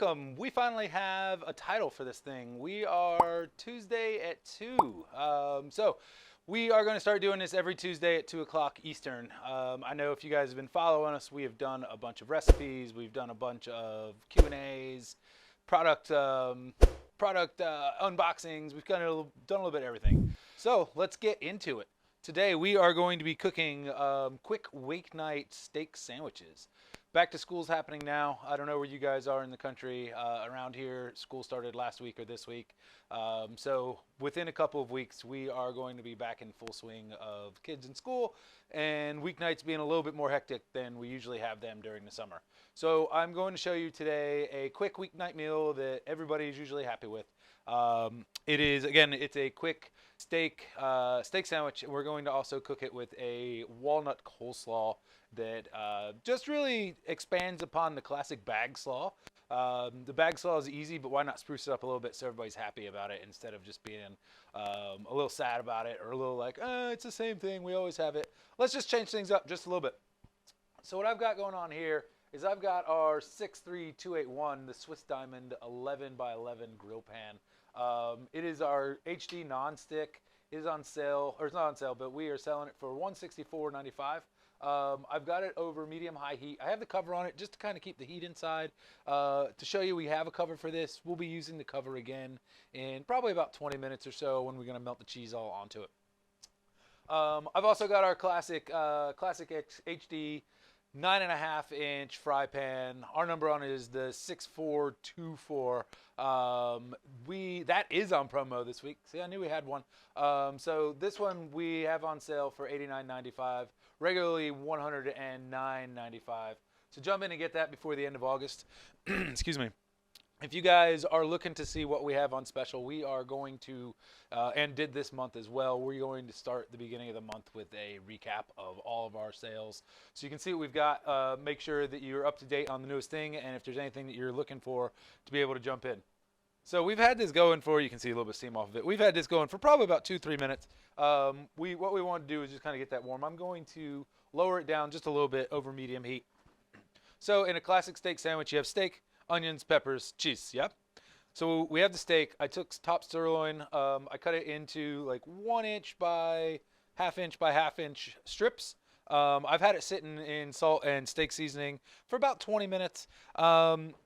welcome. We finally have a title for this thing. We are Tuesday at 2. So we are going to start doing this every Tuesday at 2 o'clock Eastern. I know if you guys have been following us, we have done a bunch of recipes. We've done a bunch of Q&As, product unboxings. We've done a little bit of everything. So let's get into it. Today we are going to be cooking quick weeknight steak sandwiches. Back to school's happening now. I don't know where you guys are in the country. Around here, school started last week or this week. So within a couple of weeks, we are going to be back in full swing of kids in school and weeknights being a little bit more hectic than we usually have them during the summer. So I'm going to show you today a quick weeknight meal that everybody is usually happy with. It's a quick steak sandwich. We're going to also cook it with a walnut coleslaw that just really expands upon the classic bag slaw. The bag slaw is easy, but why not spruce it up a little bit so everybody's happy about it instead of just being a little sad about it or a little like, it's the same thing, we always have it. Let's just change things up just a little bit. So what I've got going on here is I've got our 63281, the Swiss Diamond 11 by 11 grill pan. It is our HD Nonstick. It is on sale, or it's not on sale, but we are selling it for $164.95. I've got it over medium-high heat. I have the cover on it just to kind of keep the heat inside. To show you we have a cover for this, we'll be using the cover again in probably about 20 minutes or so when we're going to melt the cheese all onto it. I've also got our classic HD 9.5-inch fry pan. Our number on it is the 6424. That is on promo this week. See, I knew we had one. So this one we have on sale for $89.95. Regularly $109.95. So jump in and get that before the end of August. Excuse me. If you guys are looking to see what we have on special, we are going to, and did this month as well, we're going to start the beginning of the month with a recap of all of our sales. So you can see what we've got. Make sure that you're up to date on the newest thing, and if there's anything that you're looking for, to be able to jump in. So we've had this going for, you can see a little bit of steam off of it. We've had this going for probably about 2-3 minutes. What we want to do is just kind of get that warm. I'm going to lower it down just a little bit over medium heat. So in a classic steak sandwich, you have steak, onions, peppers, cheese, yeah? So we have the steak. I took top sirloin. I cut it into like 1-inch by half-inch strips. I've had it sitting in salt and steak seasoning for about 20 minutes.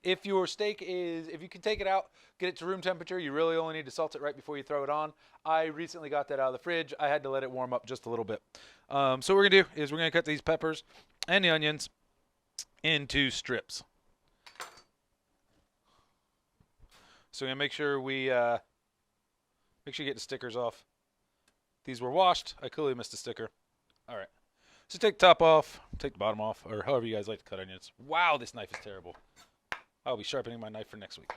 If your steak if you can take it out, get it to room temperature, you really only need to salt it right before you throw it on. I recently got that out of the fridge. I had to let it warm up just a little bit. So what we're going to do is we're going to cut these peppers and the onions into strips. So we're going to make sure you get the stickers off. These were washed. I clearly missed a sticker. All right. So take the top off, take the bottom off, or however you guys like to cut onions. Wow, this knife is terrible. I'll be sharpening my knife for next week.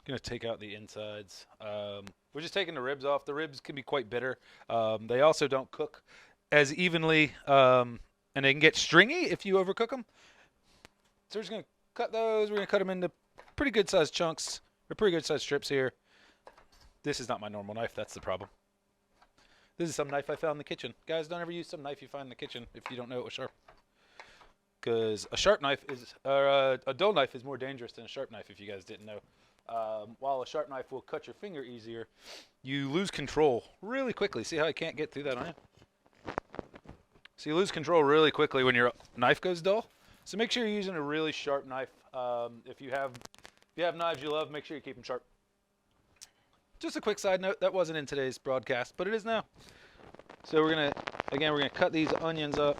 Going to take out the insides. We're just taking the ribs off. The ribs can be quite bitter. They also don't cook as evenly, and they can get stringy if you overcook them. So we're just going to cut those. We're going to cut them into pretty good sized chunks, or pretty good sized strips here. This is not my normal knife. That's the problem. This is some knife I found in the kitchen. Guys, don't ever use some knife you find in the kitchen if you don't know it was sharp. Because a sharp knife a dull knife is more dangerous than a sharp knife, if you guys didn't know. While a sharp knife will cut your finger easier, you lose control really quickly. See how I can't get through that on you? So you lose control really quickly when your knife goes dull. So make sure you're using a really sharp knife. If you have knives you love, make sure you keep them sharp. Just a quick side note, that wasn't in today's broadcast, but it is now. So we're gonna cut these onions up.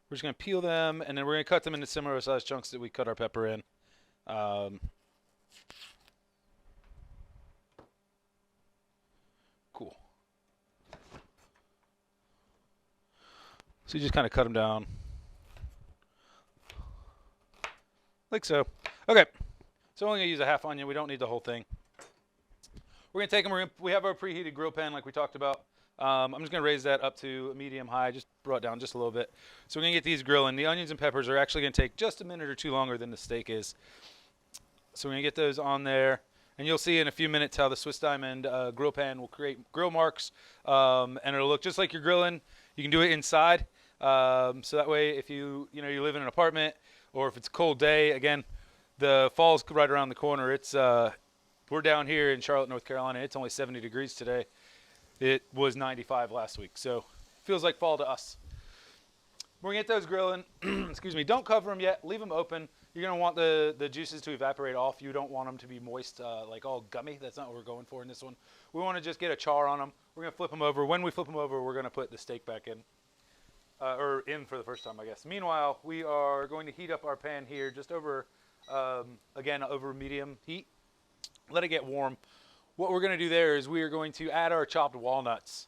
We're just gonna peel them, and then we're gonna cut them into similar sized chunks that we cut our pepper in. Cool. So you just kind of cut them down. Like so. Okay, so I'm only going to use a half onion. We don't need the whole thing. We're going to take them. We have our preheated grill pan like we talked about. I'm just going to raise that up to a medium-high. Just brought it down just a little bit. So we're going to get these grilling. The onions and peppers are actually going to take just a minute or two longer than the steak is. So we're going to get those on there. and you'll see in a few minutes how the Swiss Diamond grill pan will create grill marks, and it'll look just like you're grilling. You can do it inside, so that way if you live in an apartment, or if it's a cold day, again, the fall's right around the corner. It's we're down here in Charlotte, North Carolina. It's only 70 degrees today. It was 95 last week, so it feels like fall to us. We're gonna get those grilling. Excuse me. Don't cover them yet. Leave them open. You're gonna want the juices to evaporate off. You don't want them to be moist, like all gummy. That's not what we're going for in this one. We want to just get a char on them. We're gonna flip them over. When we flip them over, we're gonna put the steak back in, or in for the first time, I guess. Meanwhile, we are going to heat up our pan here, just over, again, over medium heat. Let it get warm. What we're gonna do there is we are going to add our chopped walnuts.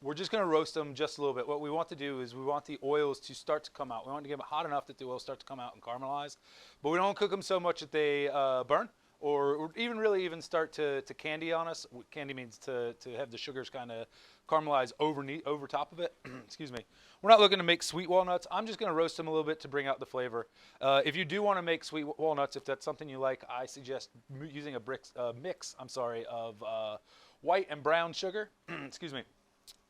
We're just going to roast them just a little bit. What we want to do is we want the oils to start to come out. We want to get them hot enough that the oils start to come out and caramelize. But we don't cook them so much that they burn or even start to candy on us. Candy means to have the sugars kind of caramelize over top of it. Excuse me. We're not looking to make sweet walnuts. I'm just going to roast them a little bit to bring out the flavor. If you do want to make sweet walnuts, if that's something you like, I suggest using a mix of white and brown sugar. Excuse me.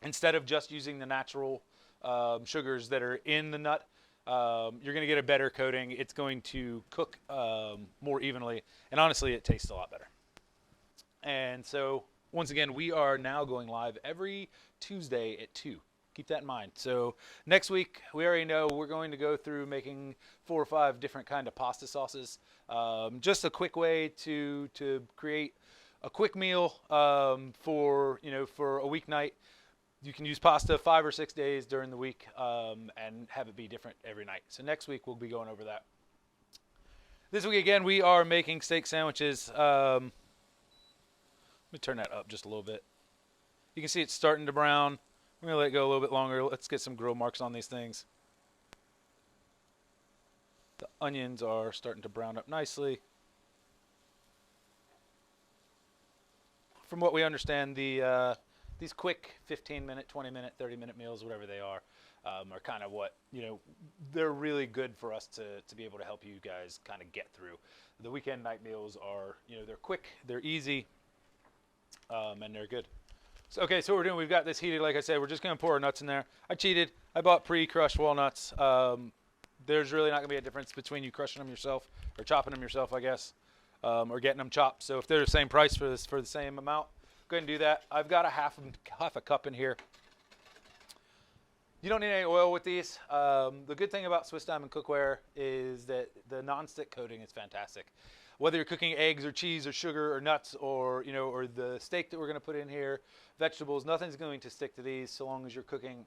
Instead of just using the natural sugars that are in the nut, you're going to get a better coating. It's going to cook more evenly, and honestly, it tastes a lot better. And so, once again, we are now going live every Tuesday at 2. Keep that in mind. So next week, we already know we're going to go through making 4 or 5 different kind of pasta sauces. Just a quick way to create a quick meal for a weeknight. You can use pasta 5 or 6 days during the week and have it be different every night. So next week we'll be going over that. This week again we are making steak sandwiches. Let me turn that up just a little bit. You can see it's starting to brown. We're gonna let it go a little bit longer. Let's get some grill marks on these things. The onions are starting to brown up nicely. From what we understand, these quick 15-minute, 20-minute, 30-minute meals, whatever they are kind of what, they're really good for us to be able to help you guys kind of get through. The weekend night meals are, they're quick, they're easy, and they're good. So, okay, so what we're doing, we've got this heated, like I said, we're just going to pour our nuts in there. I cheated. I bought pre-crushed walnuts. There's really not going to be a difference between you crushing them yourself or chopping them yourself, I guess, or getting them chopped. So if they're the same price for the same amount, go ahead and do that. I've got a half a cup in here. You don't need any oil with these. The good thing about Swiss Diamond cookware is that the non-stick coating is fantastic. Whether you're cooking eggs or cheese or sugar or nuts or or the steak that we're going to put in here, vegetables, nothing's going to stick to these so long as you're cooking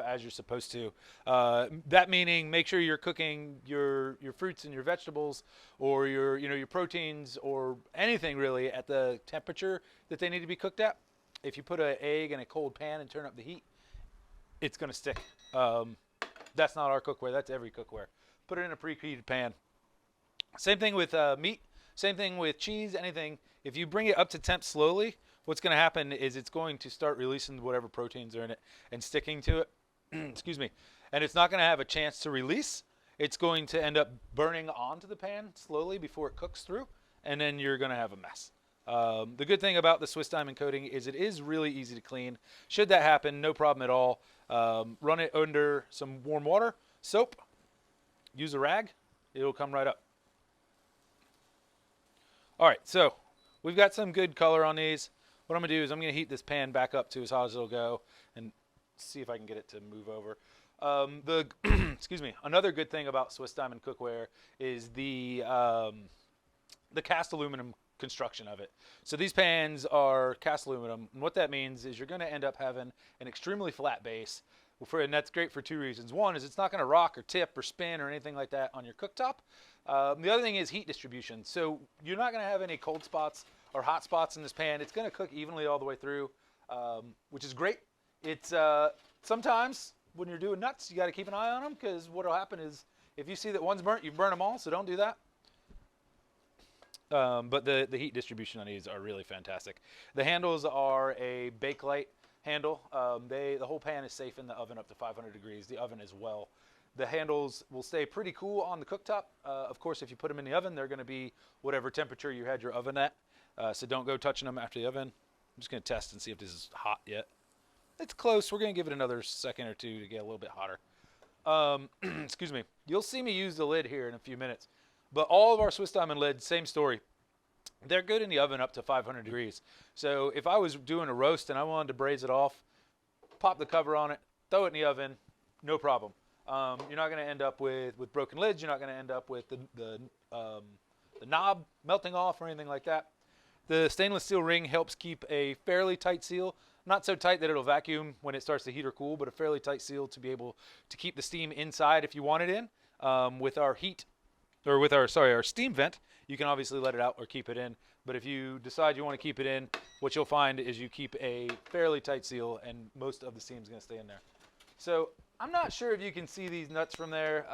as you're supposed to. That meaning make sure you're cooking your fruits and your vegetables or your proteins or anything really at the temperature that they need to be cooked at. If you put an egg in a cold pan and turn up the heat, it's going to stick. That's not our cookware. That's every cookware. Put it in a preheated pan. Same thing with meat. Same thing with cheese, anything. If you bring it up to temp slowly, what's going to happen is it's going to start releasing whatever proteins are in it and sticking to it. Excuse me. And it's not going to have a chance to release. It's going to end up burning onto the pan slowly before it cooks through, and then you're going to have a mess. The good thing about the Swiss Diamond coating is it is really easy to clean. Should that happen, no problem at all. Run it under some warm water, soap, use a rag, it'll come right up. All right, so we've got some good color on these. What I'm going to do is I'm going to heat this pan back up to as hot as it'll go and see if I can get it to move over. Excuse me. Another good thing about Swiss Diamond cookware is the cast aluminum construction of it. So these pans are cast aluminum, and what that means is you're going to end up having an extremely flat base, and that's great for 2 reasons. One is it's not going to rock or tip or spin or anything like that on your cooktop. The other thing is heat distribution. So you're not going to have any cold spots or hot spots in this pan. It's going to cook evenly all the way through, which is great. It's sometimes when you're doing nuts, you got to keep an eye on them, because what will happen is if you see that one's burnt, you burn them all. So don't do that. But the heat distribution on these are really fantastic. The handles are a Bakelite handle. The whole pan is safe in the oven up to 500 degrees. The oven as well. The handles will stay pretty cool on the cooktop. Of course, if you put them in the oven, they're going to be whatever temperature you had your oven at. So don't go touching them after the oven. I'm just going to test and see if this is hot yet. It's close. We're going to give it another second or two to get a little bit hotter. Excuse me. You'll see me use the lid here in a few minutes. But all of our Swiss Diamond lids, same story. They're good in the oven up to 500 degrees. So if I was doing a roast and I wanted to braise it off, pop the cover on it, throw it in the oven, no problem. You're not going to end up with broken lids. You're not going to end up with the knob melting off or anything like that. The stainless steel ring helps keep a fairly tight seal. Not so tight that it'll vacuum when it starts to heat or cool, but a fairly tight seal to be able to keep the steam inside if you want it in. With our heat, or with our steam vent, you can obviously let it out or keep it in. But if you decide you want to keep it in, what you'll find is you keep a fairly tight seal and most of the steam is going to stay in there. So I'm not sure if you can see these nuts from there.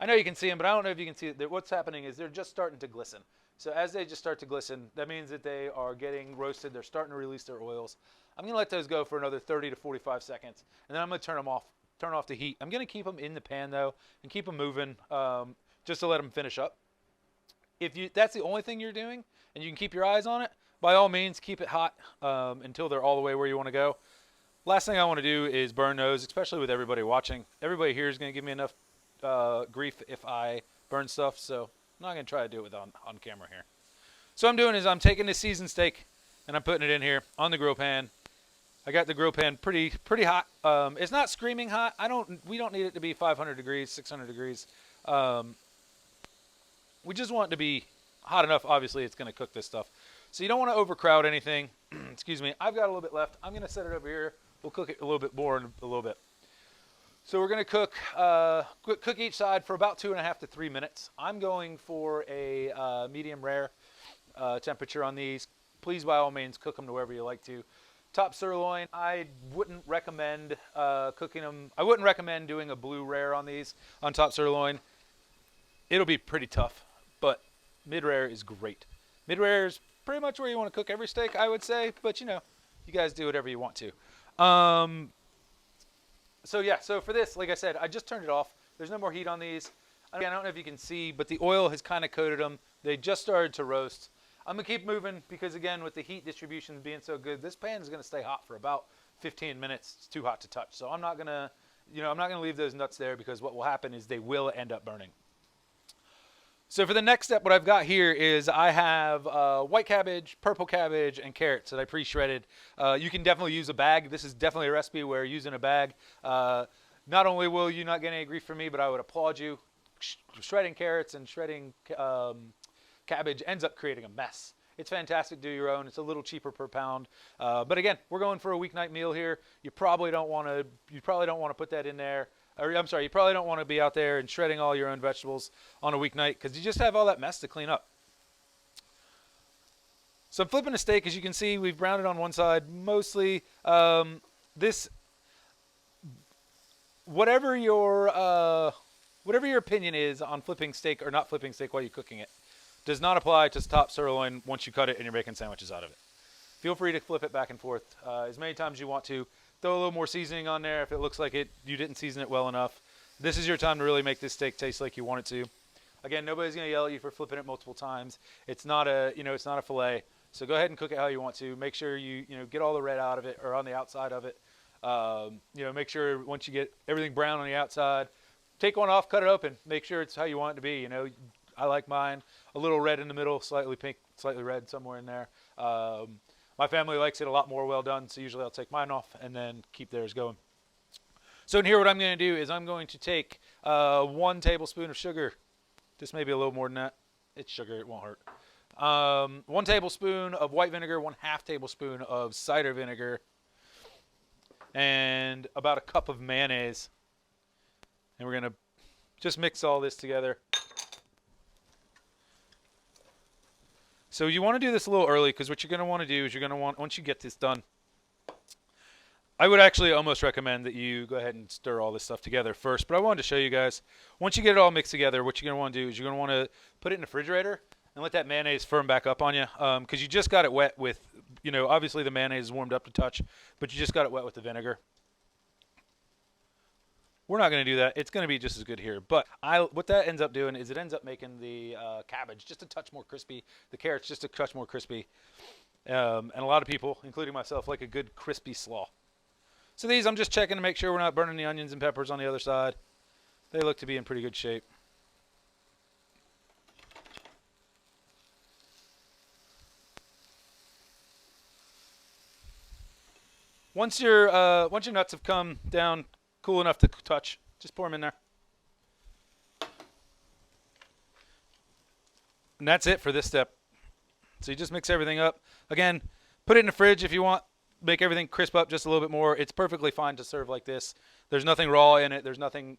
I know you can see them, but I don't know if you can see it. What's happening is they're just starting to glisten. So as they just start to glisten, that means that they are getting roasted. They're starting to release their oils. I'm going to let those go for another 30 to 45 seconds, and then I'm going to turn off the heat. I'm going to keep them in the pan, though, and keep them moving just to let them finish up. If that's the only thing you're doing, and you can keep your eyes on it, by all means, keep it hot until they're all the way where you want to go. Last thing I want to do is burn those, especially with everybody watching. Everybody here is going to give me enough grief if I burn stuff, so I'm not going to try to do it on camera here. So what I'm doing is I'm taking this seasoned steak, and I'm putting it in here on the grill pan. I got the grill pan pretty hot. It's not screaming hot. We don't need it to be 500 degrees, 600 degrees. We just want it to be hot enough. Obviously, it's going to cook this stuff. So you don't want to overcrowd anything. Excuse me. I've got a little bit left. I'm going to set it over here. We'll cook it a little bit more in a little bit. So we're going to cook each side for about 2.5 to 3 minutes. I'm going for a medium rare temperature on these. Please, by all means, cook them to wherever you like to. Top sirloin, I wouldn't recommend cooking them. I wouldn't recommend doing a blue rare on these, on top sirloin. It'll be pretty tough, but mid-rare is great. Mid-rare is pretty much where you want to cook every steak, I would say, but you guys do whatever you want to. So for this, like I said, I just turned it off. There's no more heat on these. Again, I don't know if you can see, but the oil has kind of coated them. They just started to roast. I'm going to keep moving because, again, with the heat distribution being so good, this pan is going to stay hot for about 15 minutes. It's too hot to touch. So I'm not going to leave those nuts there because what will happen is they will end up burning. So for the next step, what I've got here is I have white cabbage, purple cabbage, and carrots that I pre-shredded. You can definitely use a bag. This is definitely a recipe where using a bag, not only will you not get any grief from me, but I would applaud you. Shredding carrots and shredding cabbage ends up creating a mess. It's fantastic to do your own. It's a little cheaper per pound. But again, we're going for a weeknight meal here. You probably don't want to put that in there. You probably don't want to be out there and shredding all your own vegetables on a weeknight because you just have all that mess to clean up. So I'm flipping a steak. As you can see, we've browned it on one side mostly. Whatever your opinion is on flipping steak or not flipping steak while you're cooking it, does not apply to top sirloin once you cut it and you're making sandwiches out of it. Feel free to flip it back and forth as many times as you want to. Throw a little more seasoning on there if it looks like you didn't season it well enough. This is your time to really make this steak taste like you want it to. Again, nobody's going to yell at you for flipping it multiple times. It's not a fillet. So go ahead and cook it how you want to. Make sure you get all the red out of it or on the outside of it. Make sure once you get everything brown on the outside, take one off, cut it open. Make sure it's how you want it to be. I like mine a little red in the middle, slightly pink, slightly red somewhere in there. My family likes it a lot more well done, so usually I'll take mine off and then keep theirs going. So in here what I'm going to do is I'm going to take 1 tablespoon of sugar. This may be a little more than that. It's sugar, it won't hurt. 1 tablespoon of white vinegar, 1/2 tablespoon of cider vinegar, and about a cup of mayonnaise. And we're going to just mix all this together. So you want to do this a little early because what you're going to want to do is once you get this done, I would actually almost recommend that you go ahead and stir all this stuff together first. But I wanted to show you guys, once you get it all mixed together, what you're going to want to do is you're going to want to put it in the refrigerator and let that mayonnaise firm back up on you because you just got it wet with, obviously the mayonnaise is warmed up to touch, but you just got it wet with the vinegar. We're not going to do that. It's going to be just as good here. But what that ends up doing is it ends up making the cabbage just a touch more crispy, the carrots just a touch more crispy. And a lot of people, including myself, like a good crispy slaw. So these I'm just checking to make sure we're not burning the onions and peppers on the other side. They look to be in pretty good shape. Once your nuts have come down cool enough to touch, just pour them in there. And that's it for this step. So you just mix everything up. Again, put it in the fridge if you want. Make everything crisp up just a little bit more. It's perfectly fine to serve like this. There's nothing raw in it. There's nothing,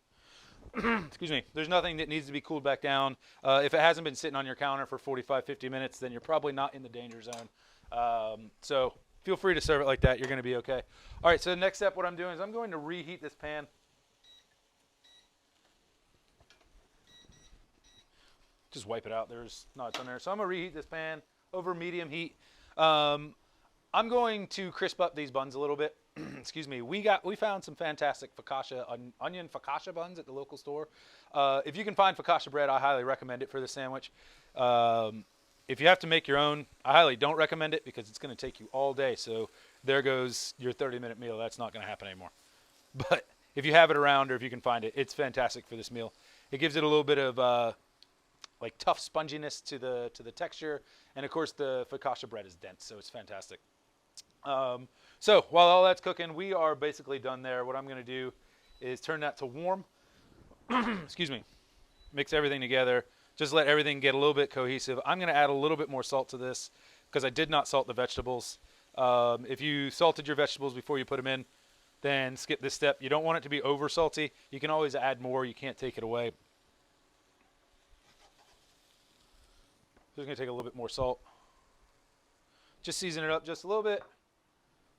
excuse me, there's nothing that needs to be cooled back down. If it hasn't been sitting on your counter for 45, 50 minutes, then you're probably not in the danger zone. So feel free to serve it like that. You're going to be okay. All right, so the next step, what I'm doing is I'm going to reheat this pan. Just wipe it out. There's nuts on there. So I'm going to reheat this pan over medium heat. I'm going to crisp up these buns a little bit. Excuse me. We found some fantastic onion focaccia buns at the local store. If you can find focaccia bread, I highly recommend it for the sandwich. If you have to make your own, I highly don't recommend it because it's going to take you all day. So there goes your 30-minute meal. That's not going to happen anymore. But if you have it around or if you can find it, it's fantastic for this meal. It gives it a little bit of like tough sponginess to the texture, and of course the focaccia bread is dense, so it's fantastic. So while all that's cooking, we are basically done there. What I'm going to do is turn that to warm. Excuse me. Mix everything together. Just let everything get a little bit cohesive. I'm going to add a little bit more salt to this because I did not salt the vegetables. If you salted your vegetables before you put them in, then skip this step. You don't want it to be over salty. You can always add more. You can't take it away. Just going to take a little bit more salt. Just season it up just a little bit.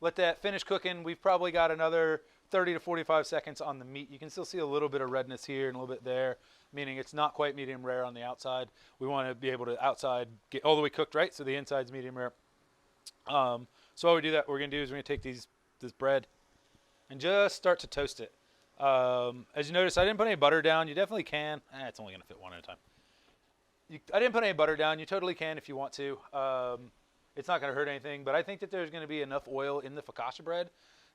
Let that finish cooking. We've probably got another 30 to 45 seconds on the meat. You can still see a little bit of redness here and a little bit there, meaning it's not quite medium rare on the outside. We want to be able to outside get all the way cooked right, so the inside's medium rare. So while we do that, what we're going to do is we're going to take this bread and just start to toast it. As you notice, I didn't put any butter down. You definitely can. It's only going to fit one at a time. I didn't put any butter down. You totally can if you want to. It's not going to hurt anything, but I think that there's going to be enough oil in the focaccia bread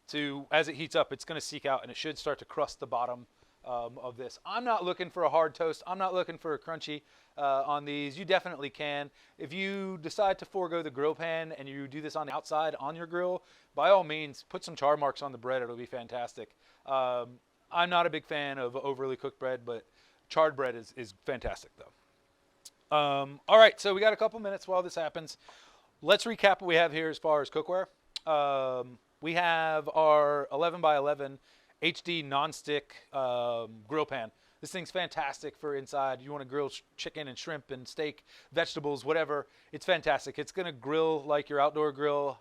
to, as it heats up, it's going to seek out and it should start to crust the bottom of this. I'm not looking for a hard toast. I'm not looking for a crunchy on these. You definitely can. If you decide to forego the grill pan and you do this on the outside on your grill, by all means, put some char marks on the bread. It'll be fantastic. I'm not a big fan of overly cooked bread, but charred bread is fantastic, though. All right, so we got a couple minutes while this happens. Let's recap what we have here as far as cookware. We have our 11 by 11 HD nonstick grill pan. This thing's fantastic for inside. You want to grill chicken and shrimp and steak, vegetables, whatever. It's fantastic. It's going to grill like your outdoor grill,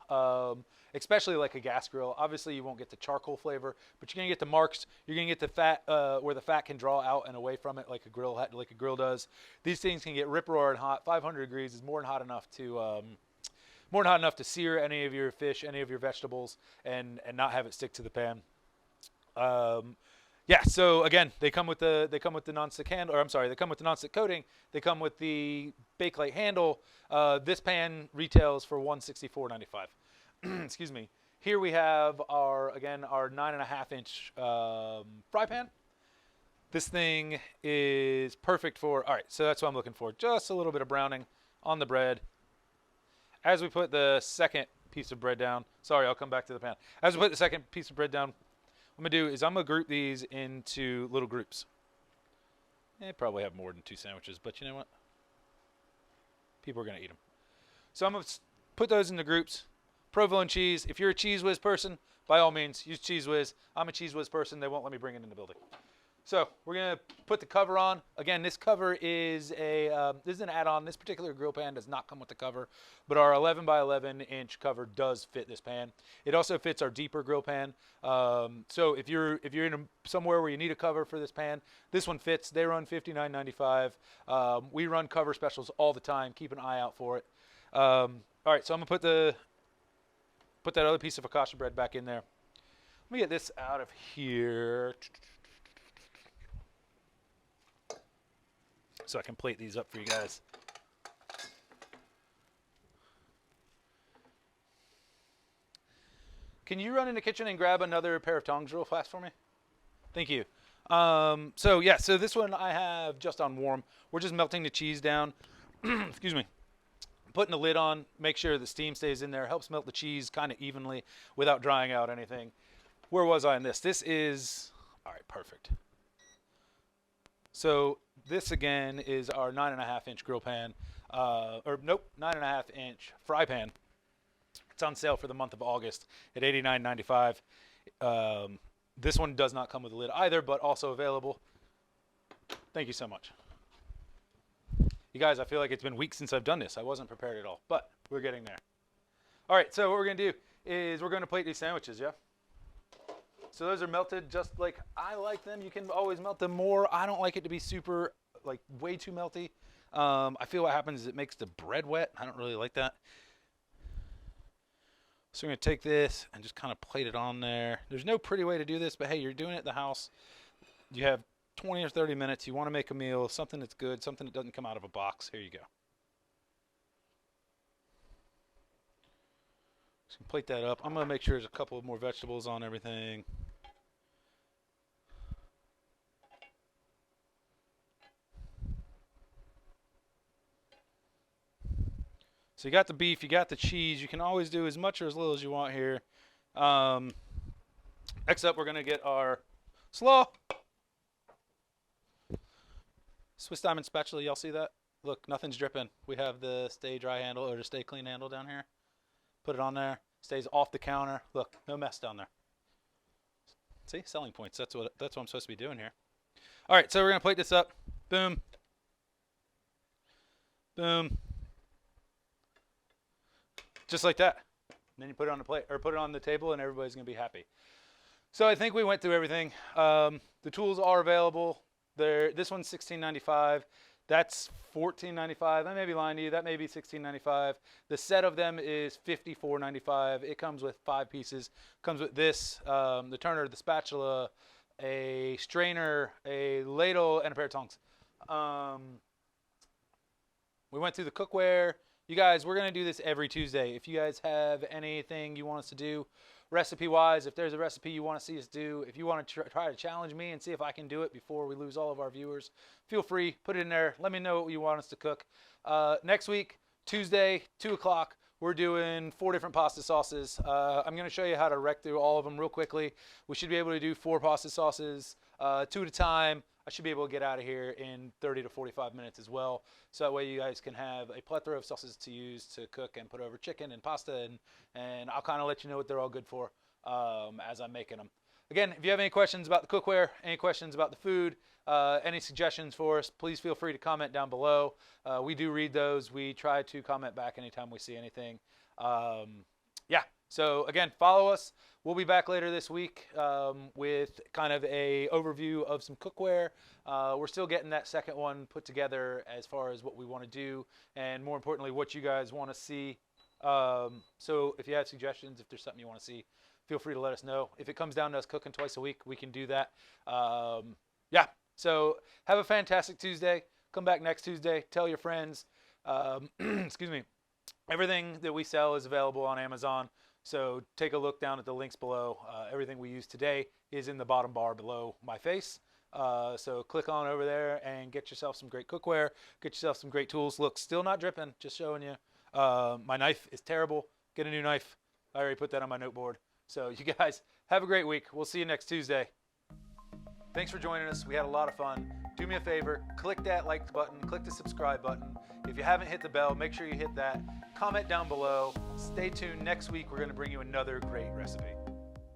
especially like a gas grill. Obviously, you won't get the charcoal flavor, but you're going to get the marks. You're going to get the fat where the fat can draw out and away from it like a grill does. These things can get rip-roaring hot. 500 degrees is more than hot enough to sear any of your fish, any of your vegetables, and not have it stick to the pan. Yeah, so again, they come with the nonstick handle, or I'm sorry, they come with the nonstick coating. They come with the Bakelite handle. This pan retails for $164.95. Excuse me. Here we have our 9.5-inch fry pan. This thing is perfect for. All right, so that's what I'm looking for. Just a little bit of browning on the bread. As we put the second piece of bread down, sorry, I'll come back to the pan. As we put the second piece of bread down, what I'm going to do is I'm going to group these into little groups. Probably have more than 2 sandwiches, but you know what? People are going to eat them. So I'm going to put those into groups. Provolone cheese. If you're a Cheese Whiz person, by all means, use Cheese Whiz. I'm a Cheese Whiz person. They won't let me bring it in the building. So we're going to put the cover on. Again, this cover is this is an add-on. This particular grill pan does not come with the cover, but our 11 by 11 inch cover does fit this pan. It also fits our deeper grill pan. So if you're in somewhere where you need a cover for this pan, this one fits. They run $59.95. We run cover specials all the time. Keep an eye out for it. All right, so I'm going to put that other piece of focaccia bread back in there. Let me get this out of here. so I can plate these up for you guys. Can you run in the kitchen and grab another pair of tongs real fast for me? Thank you. So this one I have just on warm. We're just melting the cheese down. Excuse me. Putting the lid on, make sure the steam stays in there. Helps melt the cheese kind of evenly without drying out anything. Where was I in this? This is, all right, perfect. So this again is our 9.5-inch grill pan, 9.5-inch fry pan. It's on sale for the month of August at $89.95. This one does not come with a lid either, but also available. Thank you so much. You guys, I feel like it's been weeks since I've done this. I wasn't prepared at all, but we're getting there. All right, so what we're going to do is we're going to plate these sandwiches, yeah? So those are melted just like I like them. You can always melt them more. I don't like it to be super, like, way too melty. I feel what happens is it makes the bread wet. I don't really like that. So we're going to take this and just kind of plate it on there. There's no pretty way to do this, but hey, you're doing it at the house. You have 20 or 30 minutes. You want to make a meal, something that's good, something that doesn't come out of a box. Here you go. Just plate that up. I'm going to make sure there's a couple of more vegetables on everything. So you got the beef, you got the cheese. You can always do as much or as little as you want here. Next up, we're going to get our slaw. Swiss diamond spatula, y'all see that? Look, nothing's dripping. We have the stay dry handle or the stay clean handle down here. Put it on there. Stays off the counter. Look, no mess down there. See, selling points. That's what I'm supposed to be doing here. All right, so we're going to plate this up. Boom. Boom. Just like that. And then you put it on the plate or put it on the table and everybody's going to be happy. So I think we went through everything. The tools are available. This one's $16.95. That's $14.95. I may be lying to you. That may be $16.95. The set of them is $54.95. It comes with 5 pieces. Comes with this, the turner, the spatula, a strainer, a ladle, and a pair of tongs. We went through the cookware. You guys, we're going to do this every Tuesday. If you guys have anything you want us to do recipe-wise, if there's a recipe you want to see us do, if you want to try to challenge me and see if I can do it before we lose all of our viewers, feel free. Put it in there. Let me know what you want us to cook. Next week, Tuesday, 2 o'clock, we're doing 4 different pasta sauces. I'm going to show you how to wreck through all of them real quickly. We should be able to do 4 pasta sauces, 2 at a time. I should be able to get out of here in 30 to 45 minutes as well. So that way you guys can have a plethora of sauces to use to cook and put over chicken and pasta. And I'll kind of let you know what they're all good for as I'm making them. Again, if you have any questions about the cookware, any questions about the food, any suggestions for us, please feel free to comment down below. We do read those. We try to comment back anytime we see anything. Yeah. So again, follow us. We'll be back later this week with kind of a overview of some cookware. We're still getting that second one put together as far as what we want to do and more importantly, what you guys want to see. So if you have suggestions, if there's something you want to see, feel free to let us know. If it comes down to us cooking twice a week, we can do that. Yeah. So have a fantastic Tuesday. Come back next Tuesday. Tell your friends. Excuse me. Everything that we sell is available on Amazon. So take a look down at the links below. Everything we use today is in the bottom bar below my face. So click on over there and get yourself some great cookware. Get yourself some great tools. Look, still not dripping. Just showing you. My knife is terrible. Get a new knife. I already put that on my noteboard. So you guys have a great week. We'll see you next Tuesday. Thanks for joining us. We had a lot of fun. Do me a favor, click that like button, click the subscribe button. If you haven't hit the bell, make sure you hit that. Comment down below. Stay tuned. Next week, we're going to bring you another great recipe.